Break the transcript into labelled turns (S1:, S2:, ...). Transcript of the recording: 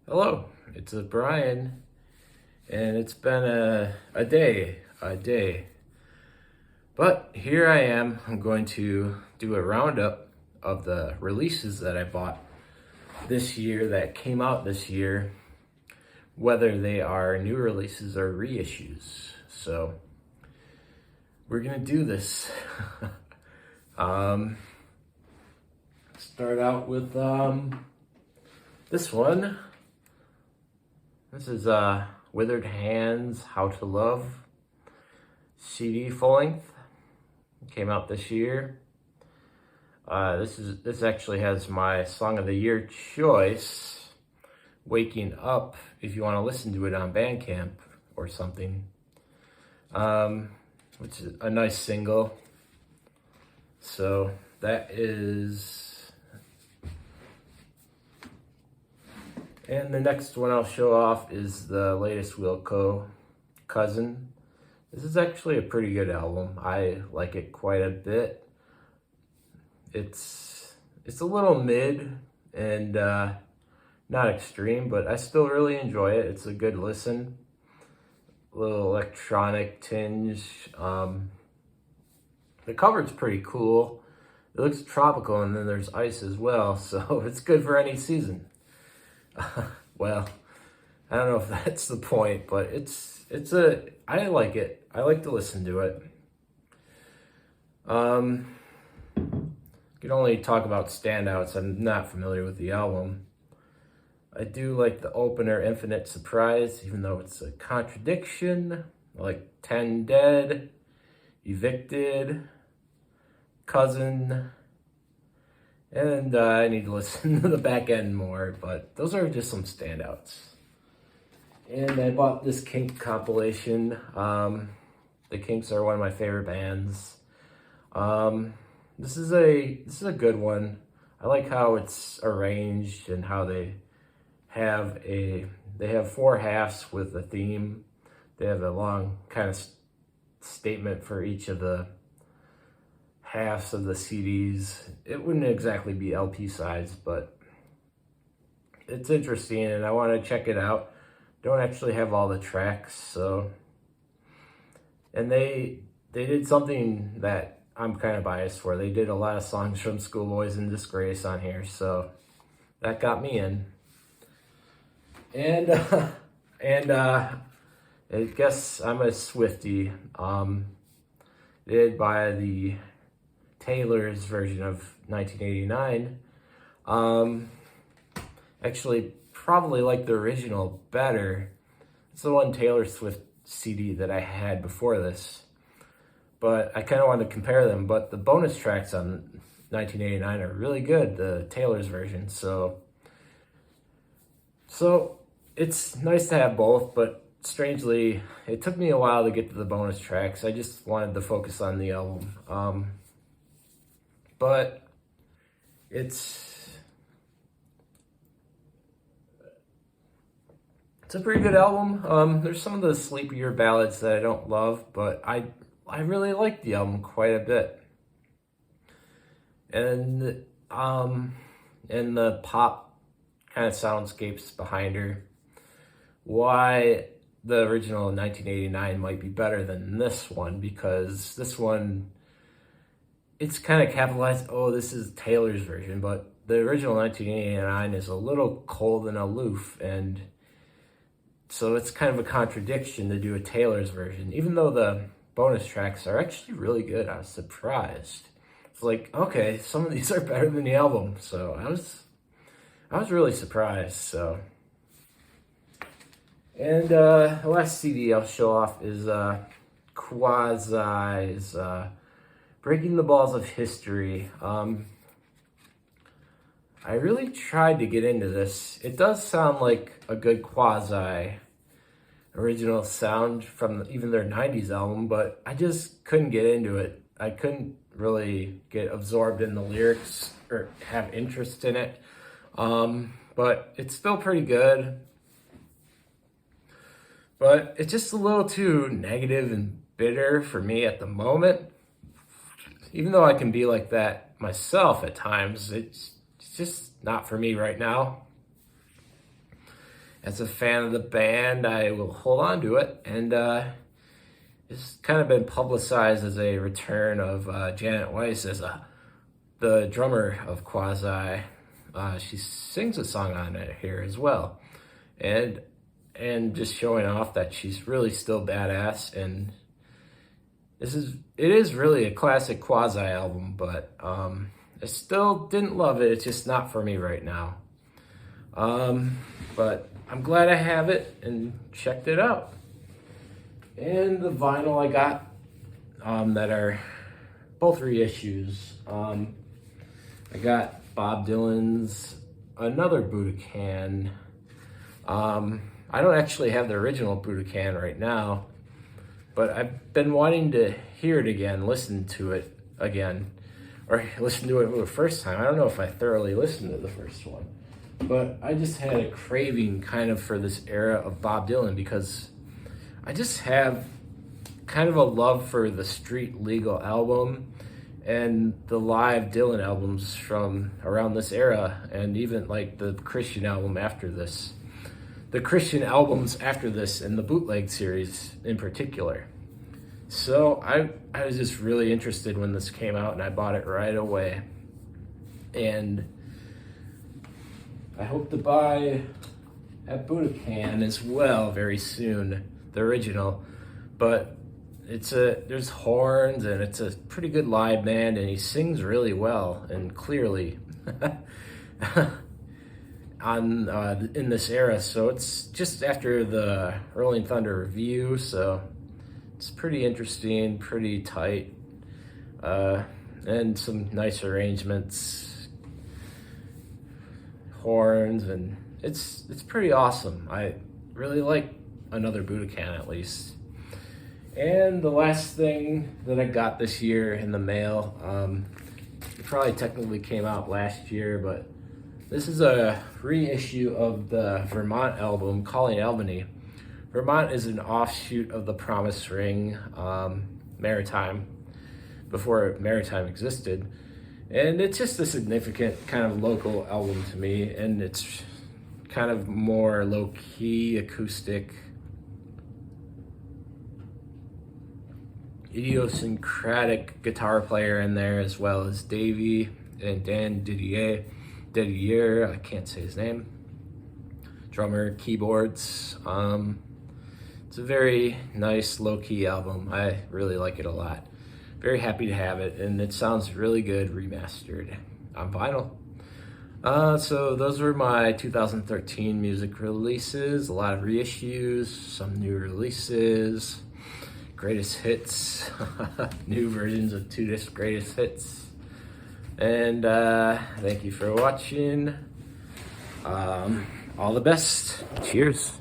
S1: Hello, it's Brian, and it's been a day. But here I am. I'm going to do a roundup of the releases that I bought this year that came out this year, whether they are new releases or reissues. So we're gonna do this. Start out with this one. This is Withered Hands, How to Love CD full length. Came out this year. This actually has my song of the year choice, Waking Up, if you want to listen to it on Bandcamp or something. Which is a nice single. So that is. And the next one I'll show off is the latest Wilco, Cousin. This is actually a pretty good album. I like it quite a bit. It's a little mid and not extreme, but I still really enjoy it. It's a good listen. A little electronic tinge. The cover's pretty cool. It looks tropical, and then there's ice as well, so it's good for any season. Well, I don't know if that's the point, but I like it. I like to listen to it. Can only talk about standouts. I'm not familiar with the album. I do like the opener, Infinite Surprise, even though it's a contradiction. I like 10 Dead, Evicted, Cousin, and I need to listen to the back end more, but those are just some standouts. And I bought this Kink compilation. The Kinks are one of my favorite bands. This is a good one. I like how it's arranged and how they have four halves with a theme. They have a long kind of statement for each of the halves of the CDs. It wouldn't exactly be LP size, but it's interesting and I want to check it out. Don't actually have all the tracks, so. And they did something that I'm kind of biased for. They did a lot of songs from Schoolboys and Disgrace on here, so that got me in. And I guess I'm a Swiftie. Did buy the Taylor's version of 1989. Actually, probably like the original better. It's the one Taylor Swift CD that I had before this. But I kind of wanted to compare them. But the bonus tracks on 1989 are really good, the Taylor's version. So it's nice to have both, but strangely, it took me a while to get to the bonus tracks. I just wanted to focus on the album. But it's a pretty good album. There's some of the sleepier ballads that I don't love, but I really like the album quite a bit. And the pop kind of soundscapes behind her. Why the original 1989 might be better than this one, because this one, it's kind of capitalized, oh, this is Taylor's version, but the original 1989 is a little cold and aloof, and so it's kind of a contradiction to do a Taylor's version, even though the bonus tracks are actually really good. I was surprised. It's like, okay, some of these are better than the album, so I was really surprised, so. And the last CD I'll show off is Quasi's Breaking the Balls of History. I really tried to get into this. It does sound like a good Quasi original sound from even their 90s album, but I just couldn't get into it. I couldn't really get absorbed in the lyrics or have interest in it. But it's still pretty good. But it's just a little too negative and bitter for me at the moment. Even though I can be like that myself at times, it's just not for me right now. as a fan of the band, I will hold on to it. And it's kind of been publicized as a return of Janet Weiss as the drummer of Quasi. She sings a song on it here as well. And just showing off that she's really still badass. And it is really a classic Quasi album, but I still didn't love it. It's just not for me right now. But I'm glad I have it and checked it out. And the vinyl I got that are both reissues. I got Bob Dylan's Another Budokan. I don't actually have the original Budokan right now, but I've been wanting to hear it again, listen to it again, or listen to it for the first time. I don't know if I thoroughly listened to the first one, but I just had a craving kind of for this era of Bob Dylan because I just have kind of a love for the Street Legal album and the live Dylan albums from around this era, and even like the Christian album after this. The Christian albums after this and the bootleg series in particular. So I was just really interested when this came out and I bought it right away. And I hope to buy at Budokan as well very soon, the original. But there's horns and it's a pretty good live band and he sings really well and clearly. In this era, so it's just after the Rolling Thunder review, so it's pretty interesting, pretty tight, and some nice arrangements, horns, and it's pretty awesome. I really like Another Budokan at least. And the last thing that I got this year in the mail, it probably technically came out last year, but this is a reissue of the Vermont album, Calling Albany. Vermont is an offshoot of the Promise Ring, Maritime, before Maritime existed. And it's just a significant kind of local album to me, and it's kind of more low-key, acoustic, idiosyncratic guitar player in there, as well as Davey and Dan Didier, I can't say his name, drummer, keyboards. It's a very nice low-key album. I really like it a lot. Very happy to have it, and it sounds really good remastered on vinyl. So those were my 2013 music releases, a lot of reissues, some new releases, greatest hits, new versions of 2-disc greatest hits. And thank you for watching. All the best. Cheers.